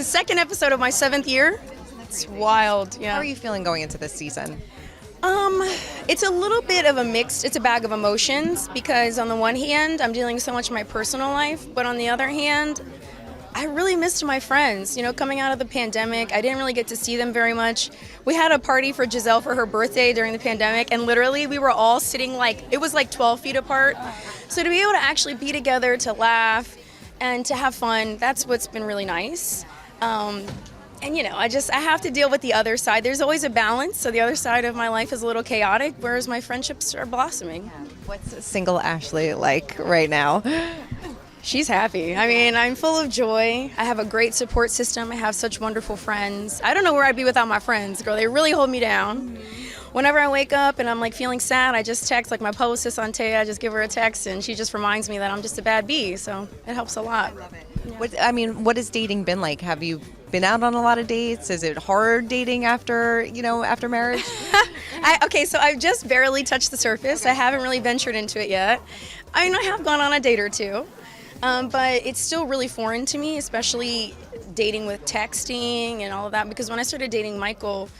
the second episode of my 7th year. It's wild, yeah. How are you feeling going into this season? It's a little bit of it's a bag of emotions, because on the one hand, I'm dealing so much in my personal life, but on the other hand, I really missed my friends. You know, coming out of the pandemic, I didn't really get to see them very much. We had a party for Giselle for her birthday during the pandemic, and literally we were all sitting it was like 12 feet apart. So to be able to actually be together, to laugh, and to have fun, that's what's been really nice. And you know, I have to deal with the other side. There's always a balance, so the other side of my life is a little chaotic, whereas my friendships are blossoming. What's single Ashley like right now? She's happy. I mean, I'm full of joy. I have a great support system. I have such wonderful friends. I don't know where I'd be without my friends, girl. They really hold me down. Whenever I wake up and I'm feeling sad, I just text, my publicist on Taya, I just give her a text, and she just reminds me that I'm just a bad bee, so it helps a lot. I love it. Yeah. What has dating been like? Have you been out on a lot of dates? Is it hard dating after marriage? So I've just barely touched the surface. Okay. I haven't really ventured into it yet. I mean, I have gone on a date or two, but it's still really foreign to me, especially dating with texting and all of that, because when I started dating Michael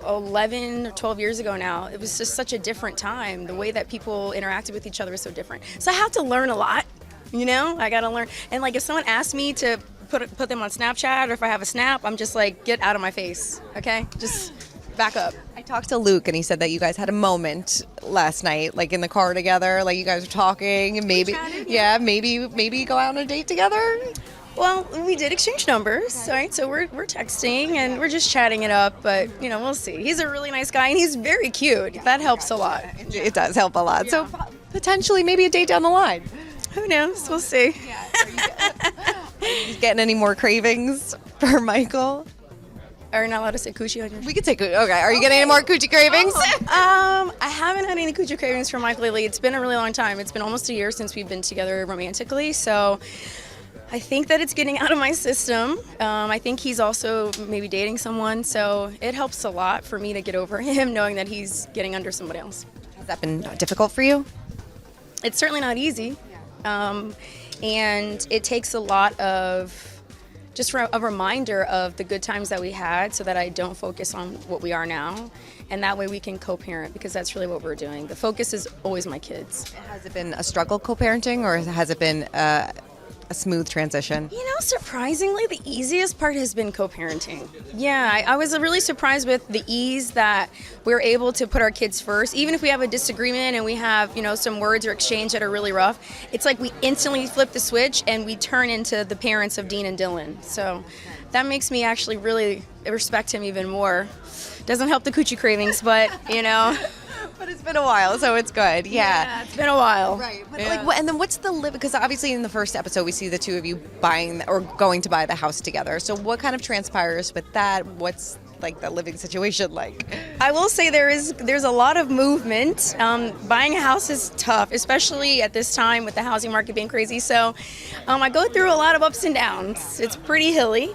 11 or 12 years ago now, it was just such a different time. The way that people interacted with each other was so different. So I have to learn a lot, you know? I gotta learn. And if someone asks me to put them on Snapchat, or if I have a snap, I'm just get out of my face, okay? Just back up. I talked to Luke, and he said that you guys had a moment last night, in the car together, you guys were talking, maybe, maybe go out on a date together. Well, we did exchange numbers, right? So we're texting and we're just chatting it up, but we'll see. He's a really nice guy and he's very cute. That helps a lot. It does help a lot. Yeah. So potentially maybe a date down the line. Who knows? We'll see. Yeah. Are you getting any more cravings for Michael? Are you not allowed to say coochie on your show? We could say coochie. Okay. Are you getting any more coochie cravings? I haven't had any coochie cravings for Michael lately. It's been a really long time. It's been almost a year since we've been together romantically, so I think that it's getting out of my system. I think he's also maybe dating someone, so it helps a lot for me to get over him knowing that he's getting under somebody else. Has that been difficult for you? It's certainly not easy. And it takes a lot of just a reminder of the good times that we had, so that I don't focus on what we are now. And that way we can co-parent, because that's really what we're doing. The focus is always my kids. Has it been a struggle co-parenting, or has it been a smooth transition? Surprisingly, the easiest part has been co-parenting. Yeah, I was really surprised with the ease that we're able to put our kids first. Even if we have a disagreement and we have, some words or exchange that are really rough, it's like we instantly flip the switch and we turn into the parents of Dean and Dylan. So that makes me actually really respect him even more. Doesn't help the coochie cravings, but, But it's been a while, so it's good. Yeah, it's been a while. Right. But and then what's the because obviously in the first episode we see the two of you buying or going to buy the house together. So what kind of transpires with that? What's the living situation like? I will say there's a lot of movement. Buying a house is tough, especially at this time with the housing market being crazy. So I go through a lot of ups and downs. It's pretty hilly.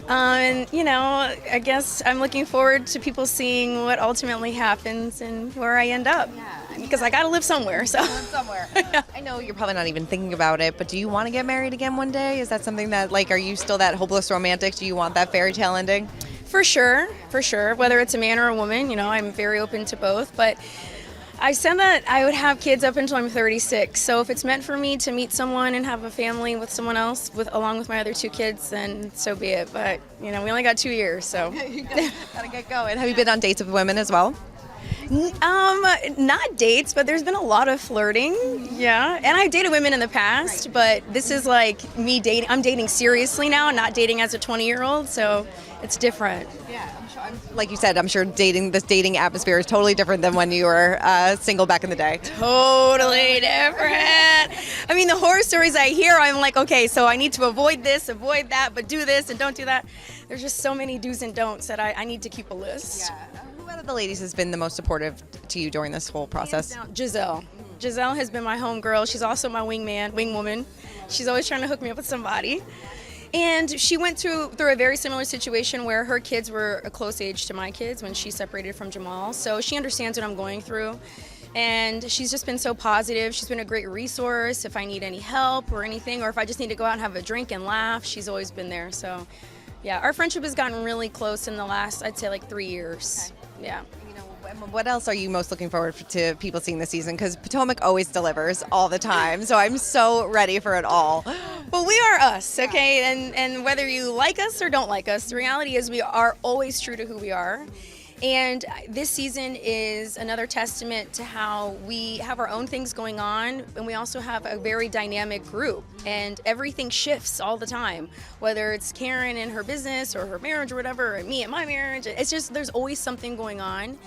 And, I guess I'm looking forward to people seeing what ultimately happens and where I end up. Yeah, because I got to live somewhere. So. Somewhere. Yeah. I know you're probably not even thinking about it, but do you want to get married again one day? Is that something that, are you still that hopeless romantic? Do you want that fairy tale ending? For sure. Whether it's a man or a woman, I'm very open to both. But I said that I would have kids up until I'm 36. So if it's meant for me to meet someone and have a family with someone else, along with my other 2 kids, then so be it. But, we only got 2 years, so. Gotta get going. Have you been on dates with women as well? Not dates, but there's been a lot of flirting. Yeah. And I've dated women in the past, but this is me dating. I'm dating seriously now, not dating as a 20-year-old. So it's different. Yeah. Like you said, I'm sure this dating atmosphere is totally different than when you were single back in the day. Totally different. I mean, the horror stories I hear, I'm like, okay, so I need to avoid this, avoid that, but do this and don't do that. There's just so many do's and don'ts that I need to keep a list. Yeah. Who out of the ladies has been the most supportive to you during this whole process? Giselle. Giselle has been my homegirl. She's also my wingwoman. She's always trying to hook me up with somebody. And she went through a very similar situation where her kids were a close age to my kids when she separated from Jamal. So she understands what I'm going through. And she's just been so positive. She's been a great resource if I need any help or anything, or if I just need to go out and have a drink and laugh. She's always been there. So, Yeah, our friendship has gotten really close in the last, I'd say, like 3 years. Yeah. You know, what else are you most looking forward to people seeing this season? Because Potomac always delivers all the time, so I'm so ready for it all. Well, we are us, okay? And whether you like us or don't like us, the reality is we are always true to who we are. And this season is another testament to how we have our own things going on, and we also have a very dynamic group, and everything shifts all the time, whether it's Karen and her business or her marriage or whatever, and me and my marriage. It's just, there's always something going on.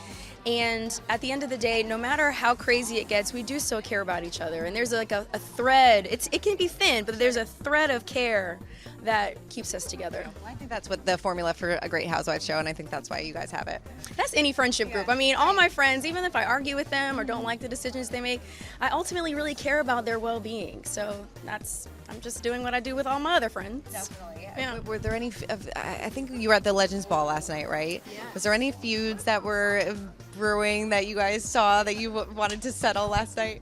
And at the end of the day, no matter how crazy it gets, we do still care about each other. And there's like a thread. It can be thin, but there's a thread of care that keeps us together. I think that's what the formula for a great housewives show, and I think that's why you guys have it. That's any friendship group. I mean, all my friends, even if I argue with them or don't like the decisions they make, I ultimately really care about their well-being. So I'm just doing what I do with all my other friends. Definitely. Yeah. Were there any, I think you were at the Legends Ball last night, right? Yeah. Was there any feuds that were brewing that you guys saw that you wanted to settle last night?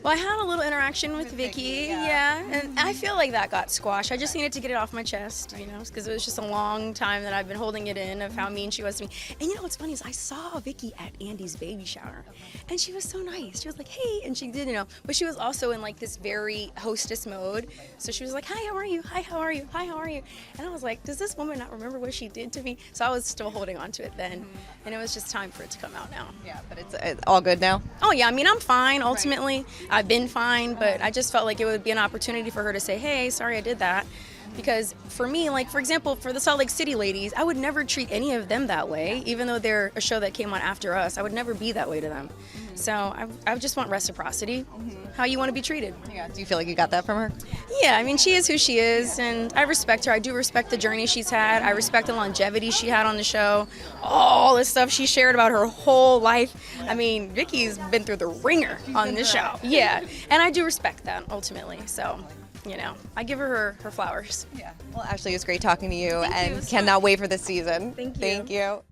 Well, I had a little interaction with Vicky, yeah, and I feel like that got squashed. I just needed to get it off my chest, you know, because it was just a long time that I've been holding it in of how mean she was to me. And you know what's funny is I saw Vicky at Andy's baby shower, and she was so nice. She was like, hey, and she did, you know, but she was also in like this very hostess mode. So she was like, hi, how are you? Hi, how are you? Hi, how are you? And I was like, does this woman not remember what she did to me? So I was still holding on to it then, and it was just time for it to come out now. Yeah, but it's all good now? Oh yeah, I mean, I'm fine ultimately. I've been fine, but I just felt like it would be an opportunity for her to say, hey, sorry I did that. Because for me, like for example, for the Salt Lake City ladies, I would never treat any of them that way, even though they're a show that came on after us. I would never be that way to them. So I just want reciprocity, how you want to be treated. Yeah. Do you feel like you got that from her? Yeah, I mean, she is who she is, and I respect her. I do respect the journey she's had. I respect the longevity she had on the show, all the stuff she shared about her whole life. I mean, Vicky's been through the ringer on this show. Yeah, and I do respect that ultimately. So, you know, I give her flowers. Yeah. Well, Ashley, it was great talking to you, Thank you. It and was cannot wait for this season. Thank you. Thank you.